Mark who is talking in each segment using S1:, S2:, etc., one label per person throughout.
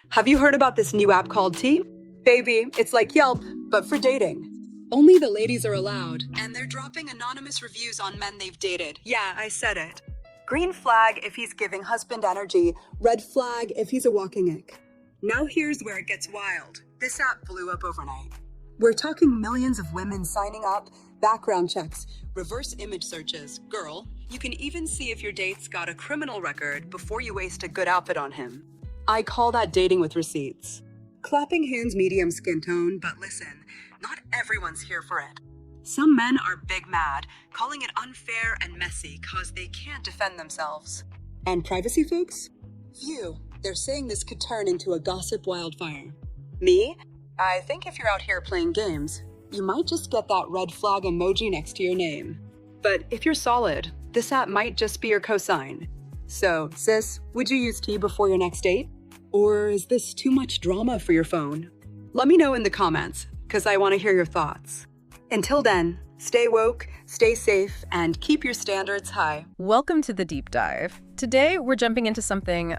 S1: Have you heard about this new app called T? Baby, it's like Yelp, but for dating. Only the ladies are allowed, and they're dropping anonymous reviews on men they've dated. Yeah, I said it. Green flag if he's giving husband energy, red flag if he's a walking ick. Now here's where it gets wild. This app blew up overnight. We're talking millions of women signing up, background checks, reverse image searches. Girl, you can even see if your date's got a criminal record before you waste a good outfit on him. I call that dating with receipts. Clapping hands, medium skin tone, but listen, not everyone's here for it. Some men are big mad, calling it unfair and messy cause they can't defend themselves. And privacy folks? Phew, they're saying this could turn into a gossip wildfire. Me? I think if you're out here playing games, you might just get that red flag emoji next to your name. But if you're solid, this app might just be your cosign. So, sis, would you use T before your next date? Or is this too much drama for your phone? Let me know in the comments, because I want to hear your thoughts. Until then, stay woke, stay safe, and keep your standards high.
S2: Welcome to the Deep Dive. Today, we're jumping into something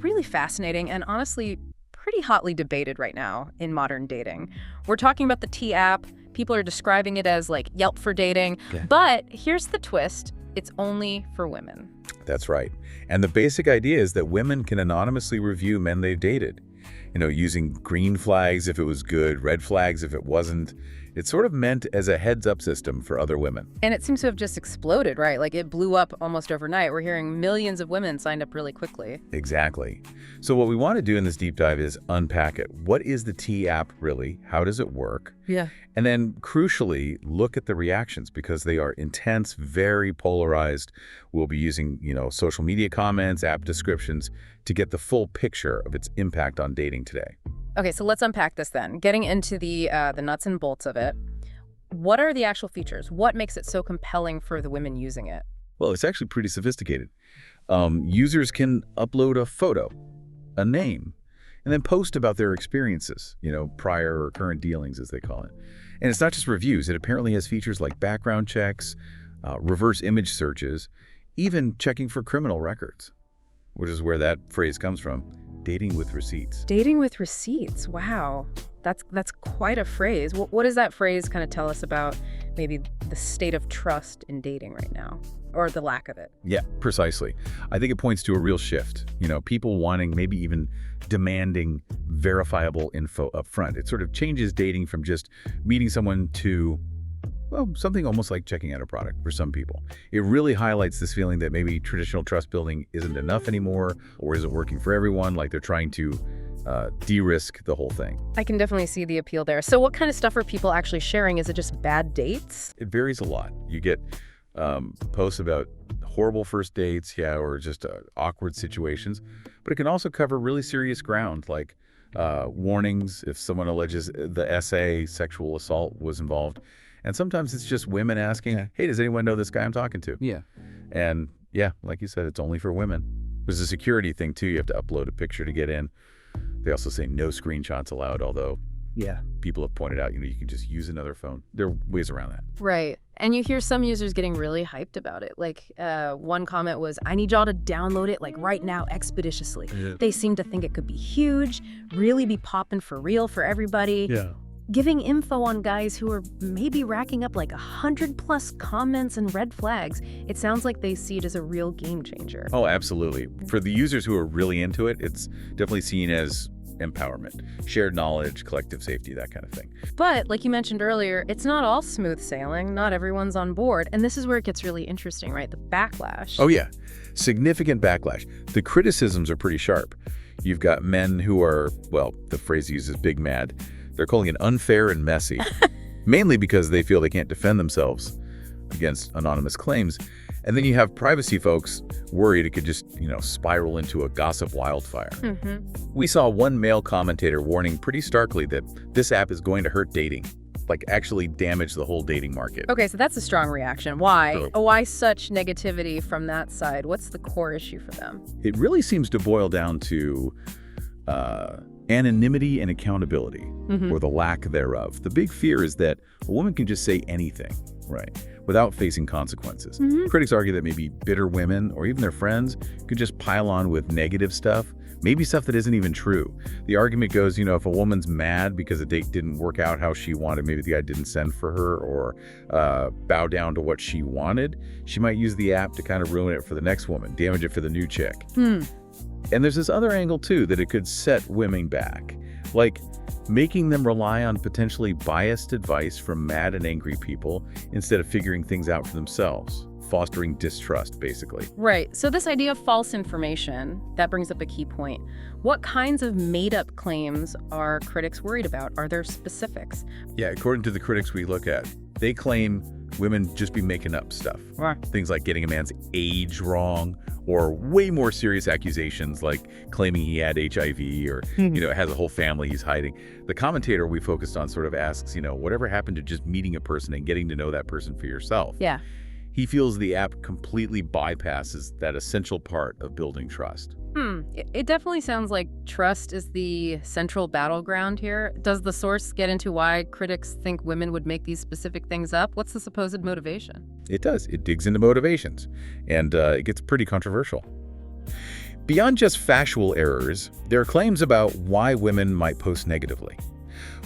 S2: really fascinating and honestly pretty hotly debated right now in modern dating. We're talking about the T app. People are describing it as like Yelp for dating. Okay. But here's the twist. It's only for women.
S3: That's right. And the basic idea is that women can anonymously review men they've dated. Using green flags if it was good, red flags if it wasn't. It's sort of meant as a heads-up system for other women.
S2: And it seems to have just exploded, right? Like it blew up almost overnight. We're hearing millions of women signed up really quickly.
S3: Exactly. So what we want to do in this deep dive is unpack it. What is the T app really? How does it work?
S2: Yeah.
S3: And then crucially, look at the reactions because they are intense, very polarized. We'll be using, social media comments, app descriptions to get the full picture of its impact on dating today.
S2: Okay, so let's unpack this then. Getting into the nuts and bolts of it, what are the actual features? What makes it so compelling for the women using it?
S3: Well, it's actually pretty sophisticated. Users can upload a photo, a name, and then post about their experiences, prior or current dealings, as they call it. And it's not just reviews. It apparently has features like background checks, reverse image searches, even checking for criminal records, which is where that phrase comes from. Dating with receipts.
S2: Dating with receipts. Wow. That's quite a phrase. What does that phrase kind of tell us about maybe the state of trust in dating right now, or the lack of it?
S3: Yeah, precisely. I think it points to a real shift. People wanting, maybe even demanding verifiable info up front. It sort of changes dating from just meeting someone to, something almost like checking out a product for some people. It really highlights this feeling that maybe traditional trust building isn't enough anymore or isn't working for everyone, like they're trying to de-risk the whole thing.
S2: I can definitely see the appeal there. So what kind of stuff are people actually sharing? Is it just bad dates?
S3: It varies a lot. You get posts about horrible first dates, or just awkward situations, but it can also cover really serious ground, like warnings if someone alleges the SA sexual assault was involved. And sometimes it's just women asking, hey, does anyone know this guy I'm talking to?
S4: Yeah.
S3: And like you said, it's only for women. There's a security thing too. You have to upload a picture to get in. They also say no screenshots allowed, although people have pointed out, you can just use another phone. There are ways around that.
S2: Right. And you hear some users getting really hyped about it. Like one comment was, I need y'all to download it like right now expeditiously. Yeah. They seem to think it could be huge, really be popping for real for everybody.
S4: Yeah.
S2: Giving info on guys who are maybe racking up like 100+ comments and red flags. It sounds like they see it as a real game changer.
S3: Oh, absolutely. For the users who are really into it, it's definitely seen as empowerment, shared knowledge, collective safety, that kind of thing.
S2: But like you mentioned earlier, it's not all smooth sailing. Not everyone's on board. And this is where it gets really interesting, right? The backlash.
S3: Oh, yeah. Significant backlash. The criticisms are pretty sharp. You've got men who are, the phrase uses big mad. They're calling it unfair and messy, mainly because they feel they can't defend themselves against anonymous claims. And then you have privacy folks worried it could just, spiral into a gossip wildfire. Mm-hmm. We saw one male commentator warning pretty starkly that this app is going to hurt dating, like actually damage the whole dating market.
S2: Okay, so that's a strong reaction. Why? Sure. Why such negativity from that side? What's the core issue for them?
S3: It really seems to boil down to anonymity and accountability, or the lack thereof. The big fear is that a woman can just say anything, right, without facing consequences. Critics argue that maybe bitter women or even their friends could just pile on with negative stuff maybe stuff that isn't even true. The argument goes, if a woman's mad because a date didn't work out how she wanted, maybe the guy didn't send for her or bow down to what she wanted, she might use the app to kind of ruin it for the next woman, damage it for the new chick. And there's this other angle, too, that it could set women back, like making them rely on potentially biased advice from mad and angry people instead of figuring things out for themselves, fostering distrust, basically.
S2: Right. So this idea of false information, that brings up a key point. What kinds of made-up claims are critics worried about? Are there specifics?
S3: Yeah, according to the critics we look at, they claim women just be making up stuff.
S2: Right.
S3: Things like getting a man's age wrong, or way more serious accusations like claiming he had HIV or, has a whole family he's hiding. The commentator we focused on sort of asks, whatever happened to just meeting a person and getting to know that person for yourself?
S2: Yeah.
S3: He feels the app completely bypasses that essential part of building trust.
S2: It definitely sounds like trust is the central battleground here. Does the source get into why critics think women would make these specific things up? What's the supposed motivation?
S3: It does. It digs into motivations, and it gets pretty controversial. Beyond just factual errors, there are claims about why women might post negatively.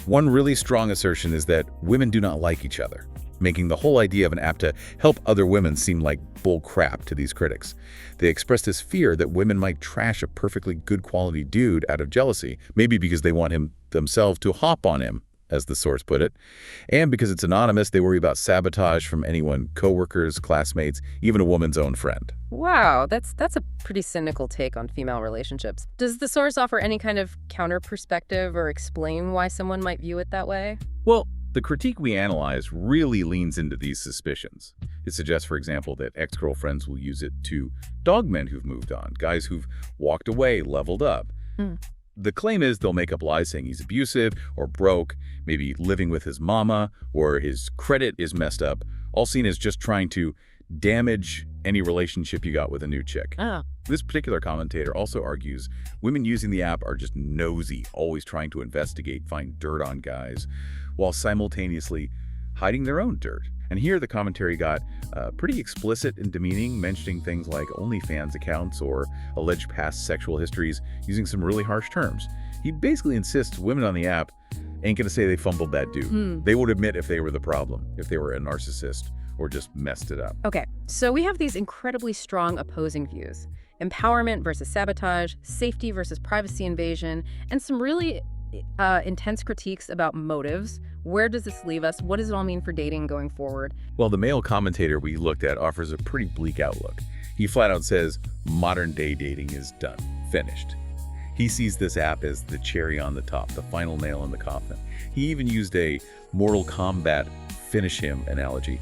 S3: One really strong assertion is that women do not like each other, making the whole idea of an app to help other women seem like bull crap to these critics. They express this fear that women might trash a perfectly good quality dude out of jealousy, maybe because they want him themselves to hop on him, as the source put it. And because it's anonymous, they worry about sabotage from anyone, coworkers, classmates, even a woman's own friend.
S2: Wow, that's a pretty cynical take on female relationships. Does the source offer any kind of counter perspective or explain why someone might view it that way?
S3: Well, the critique we analyze really leans into these suspicions. It suggests, for example, that ex-girlfriends will use it to dog men who've moved on, guys who've walked away, leveled up. The claim is they'll make up lies saying he's abusive or broke, maybe living with his mama, or his credit is messed up, all seen as just trying to damage any relationship you got with a new chick. This particular commentator also argues women using the app are just nosy, always trying to investigate, find dirt on guys, while simultaneously hiding their own dirt. And here the commentary got pretty explicit and demeaning, mentioning things like OnlyFans accounts or alleged past sexual histories, using some really harsh terms. He basically insists women on the app ain't gonna say they fumbled that dude. They would admit if they were the problem, if they were a narcissist or just messed it up.
S2: Okay, so we have these incredibly strong opposing views. Empowerment versus sabotage, safety versus privacy invasion, and some really intense critiques about motives. Where does this leave us? What does it all mean for dating going forward?
S3: Well, the male commentator we looked at offers a pretty bleak outlook. He flat out says modern day dating is done, finished. He sees this app as the cherry on the top, the final nail in the coffin. He even used a Mortal Kombat finish him analogy.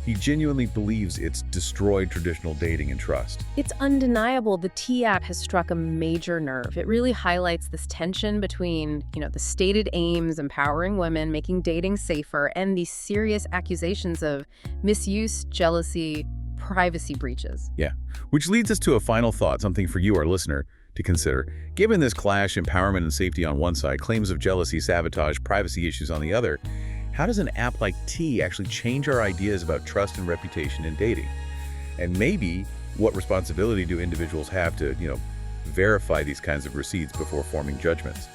S3: He genuinely believes it's destroyed traditional dating and trust.
S2: It's undeniable the T-app has struck a major nerve. It really highlights this tension between, the stated aims, empowering women, making dating safer, and these serious accusations of misuse, jealousy, privacy breaches.
S3: Yeah, which leads us to a final thought, something for you, our listener, to consider. Given this clash, empowerment and safety on one side, claims of jealousy, sabotage, privacy issues on the other, how does an app like T actually change our ideas about trust and reputation in dating? And maybe what responsibility do individuals have to, verify these kinds of receipts before forming judgments?